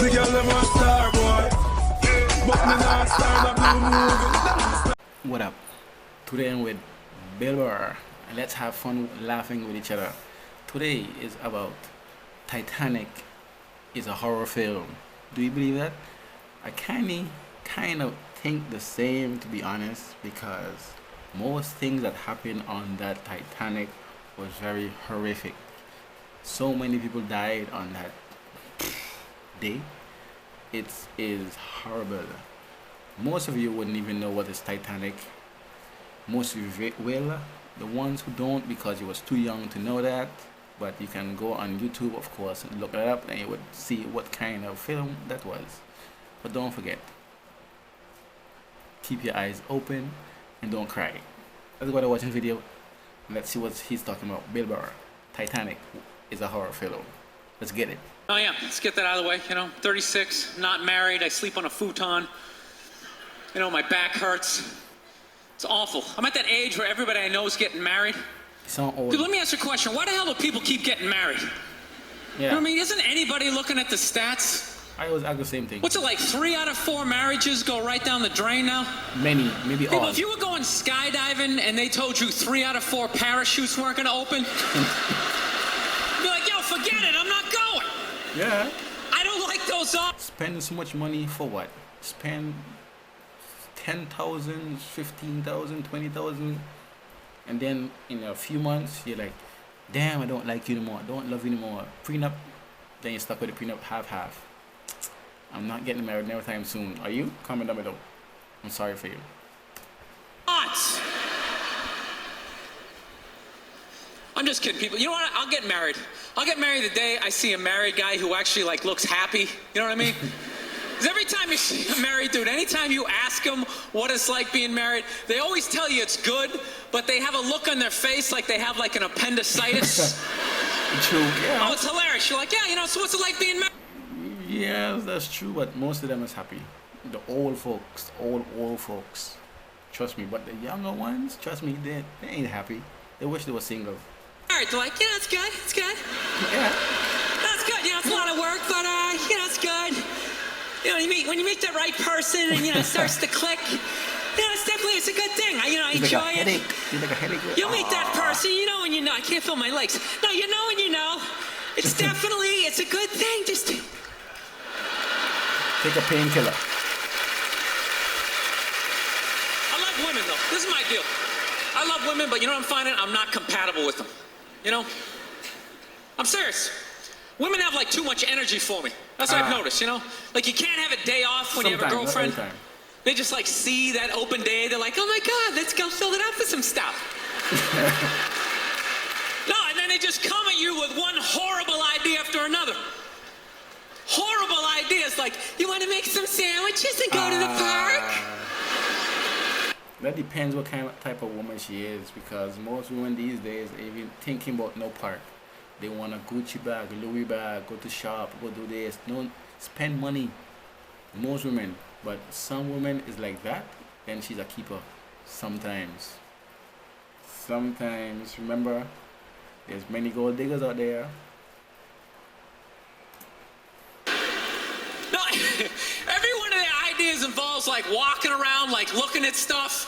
the girl them want star boy. But me not star the blue movie. What up? Today I'm with Burr, and let's have fun laughing with each other. Today is about Titanic is a horror film. Do you believe that? I kind of think the same, to be honest, because most things that happened on that Titanic was very horrific. So many people died on that day. It is horrible. Most of you wouldn't even know what is Titanic. Most of you will. The ones who don't, because you was too young to know that. But you can go on YouTube, of course, and look it up, and you would see what kind of film that was. But don't forget, keep your eyes open and don't cry. Let's go to watch the video. Let's see what he's talking about. Burr, Titanic is a horror film. Let's get it. Oh yeah, let's get that out of the way. 36, not married, I sleep on a futon. My back hurts. It's awful. I'm at that age where everybody I know is getting married. So old. Dude, let me ask you a question. Why the hell do people keep getting married? Yeah. Isn't anybody looking at the stats? I always ask the same thing. What's it like? 3 out of 4 marriages go right down the drain now? Many, maybe People, all. if you were going skydiving and they told you 3 out of 4 parachutes weren't going to open, you'd be like, yo, forget it, I'm not going. Yeah. I don't like those odds. Spending so much money for what? Spend 10,000, 15,000, 20,000, and then in a few months you're like, damn, I don't like you anymore, I don't love you anymore. Prenup, then you're stuck with a prenup half. I'm not getting married anytime soon. Are you? Comment down below. I'm sorry for you. Odds. I'm just kidding, people. You know what? I'll get married. I'll get married the day I see a married guy who actually looks happy. You know what I mean? Because every time you see a married dude, anytime you ask them what it's like being married, they always tell you it's good, but they have a look on their face like they have an appendicitis. True, yeah. Oh, it's hilarious. You're like, yeah, so what's it like being married? Yeah, that's true, but most of them is happy. The old folks, old folks. Trust me, but the younger ones, trust me, they ain't happy. They wish they were single. They're like, it's good, it's good. Yeah. That's good, it's a lot of work, but, it's good. When you meet the right person and, it starts to click, it's a good thing. I enjoy it. It's like a headache. You meet that person, and you know. I can't feel my legs. No, you know and you know. It's definitely, it's a good thing. Just take a painkiller. I love women, though. This is my deal. I love women, but you know what I'm finding? I'm not compatible with them. I'm serious. Women have too much energy for me. That's what I've noticed, you can't have a day off when you have a girlfriend. They just see that open day. They're like, oh my God, let's go fill it up with some stuff. No, and then they just come at you with one horrible idea after another. Horrible ideas like, you want to make some sandwiches and go to the park? That depends what type of woman she is, because most women these days are even thinking about no park. They want a Gucci bag, a Louis bag, go to shop, go do this. Don't spend money. Most women, but some women is like that, then she's a keeper. Sometimes, remember, there's many gold diggers out there. No, every one of their ideas involves walking around, looking at stuff.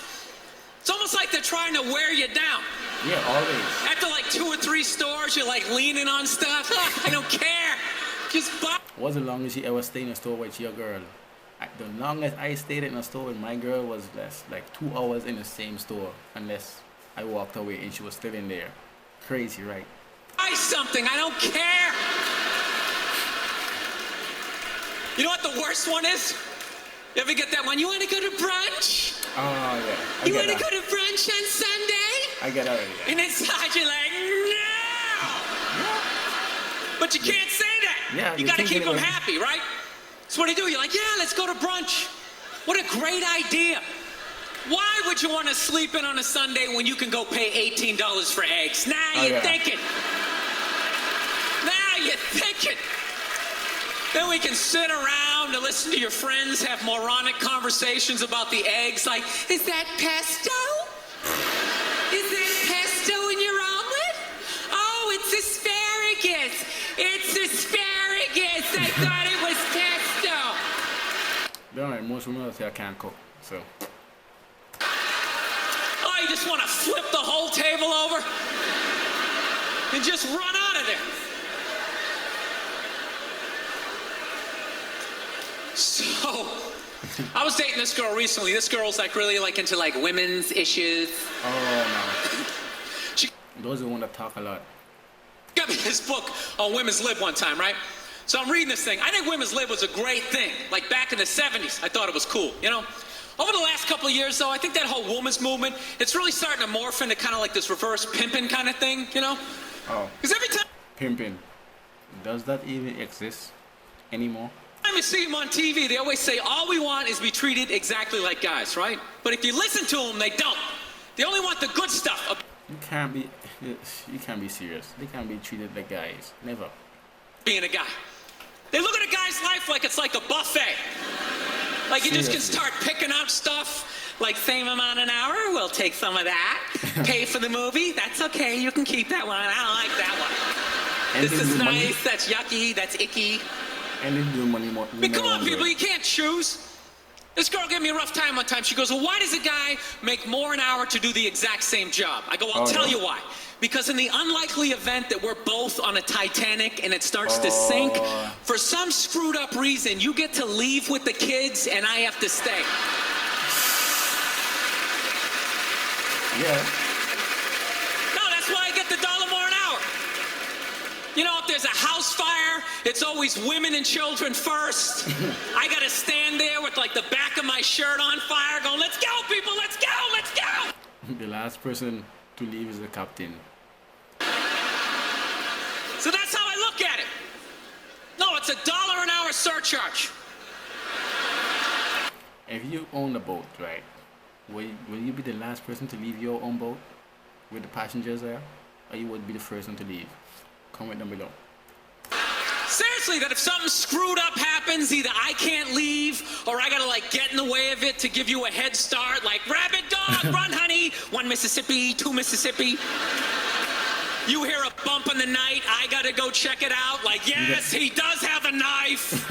It's almost like they're trying to wear you down. Yeah, always. After 2 or 3 stores, you're leaning on stuff. I don't care. Just buy. What's the longest you ever stayed in a store with your girl? The longest I stayed in a store with my girl was less, 2 hours in the same store, unless I walked away and she was still in there. Crazy, right? Buy something. I don't care. You know what the worst one is? You ever get that one? You want to go to brunch? Oh, yeah. You want to go to brunch on Sunday? I get out of And inside you're like, no! But you can't say that. Yeah, you got to keep them happy, right? So what do? You're like, yeah, let's go to brunch. What a great idea. Why would you want to sleep in on a Sunday when you can go pay $18 for eggs? Now you're thinking. Now you're thinking. Then we can sit around and listen to your friends have moronic conversations about the eggs, like, is that pesto? Is that pesto in your omelet? Oh, it's asparagus. It's asparagus. I thought it was pesto. Most women say I can't cook, so. Oh, you just want to flip the whole table over and just run out of there. So, I was dating this girl recently. This girl's like really like into like women's issues. Oh She no. Those are the ones that talk a lot. got me this book on women's lib one time, right? So I'm reading this thing. I think women's lib was a great thing. Like back in the 70s, I thought it was cool, you know? Over the last couple of years, though, I think that whole woman's movement, it's really starting to morph into kind of like this reverse pimping kind of thing, you know? Oh. Because every time Pimping. Does that even exist anymore? you see them on TV, they always say, all we want is to be treated exactly like guys, right? But if you listen to them, they don't. They only want the good stuff. You can't be serious. They can't be treated like guys. Never. Being a guy. They look at a guy's life like it's like a buffet. Like you just can Seriously. start picking out stuff, like same amount an hour, we'll take some of that. Pay for the movie, that's okay, you can keep that one, I don't like that one. This is nice, that's yucky, that's icky. And they do money more. I mean, come on, people, you can't choose. This girl gave me a rough time one time. She goes, well, why does a guy make more an hour to do the exact same job? I go, I'll tell you why. Because in the unlikely event that we're both on a Titanic and it starts to sink, for some screwed up reason, you get to leave with the kids and I have to stay. Yeah. No, that's why I get the $1 more an hour. You know, if there's a house fire, it's always women and children first. I gotta stand there with like the back of my shirt on fire going, let's go, people, let's go, let's go. The last person to leave is the captain. So that's how I look at it. No, it's $1 an hour surcharge. If you own a boat, right, will you be the last person to leave your own boat with the passengers there? Or you would be the first one to leave? Comment down below. Seriously, that if something screwed up happens, either I can't leave or I gotta like get in the way of it to give you a head start, like rabbit dog, run honey, 1 Mississippi, 2 Mississippi. You hear a bump in the night, I gotta go check it out, like yes, he does have a knife.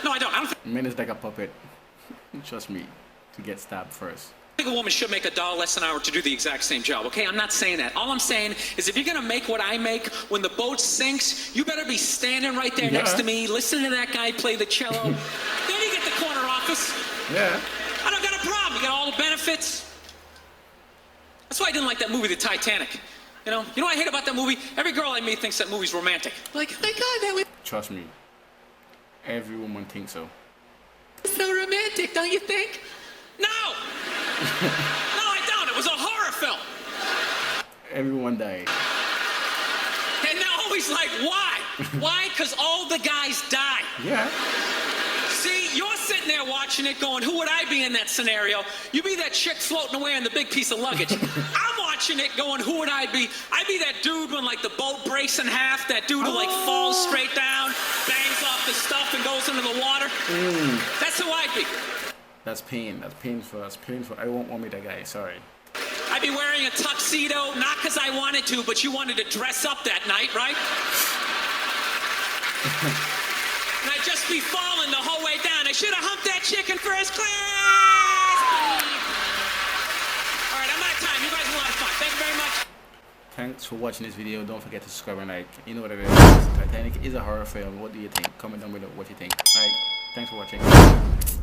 No, I don't think Man is like a puppet. Trust me, to get stabbed first. a woman should make $1 less an hour to do the exact same job, okay? I'm not saying that. All I'm saying is if you're gonna make what I make, when the boat sinks, you better be standing right there next to me, listening to that guy play the cello. Then you get the corner office. Yeah. I don't got a problem. You got all the benefits. That's why I didn't like that movie, The Titanic. You know what I hate about that movie? Every girl I meet thinks that movie's romantic. Like, oh my God, that was Trust me. Every woman thinks so. so romantic, don't you think? No! No, I don't. It was a horror film. Everyone died. And they're always like, why? Why? Because all the guys die. Yeah. See, you're sitting there watching it going, who would I be in that scenario? You be that chick floating away on the big piece of luggage. I'm watching it going, who would I be? I'd be that dude when like the boat breaks in half, that dude who like falls straight down, bangs off the stuff and goes into the water. That's who I'd be. That's pain. That's painful. That's painful. I won't want me that guy. Sorry. I'd be wearing a tuxedo, not because I wanted to, but you wanted to dress up that night, right? And I'd just be falling the whole way down. I should have humped that chick in first class. All right, I'm out of time. You guys had a lot of fun. Thank you very much. Thanks for watching this video. Don't forget to subscribe and like. You know what it is. Titanic is a horror film. What do you think? Comment down below what you think. Alright. Thanks for watching.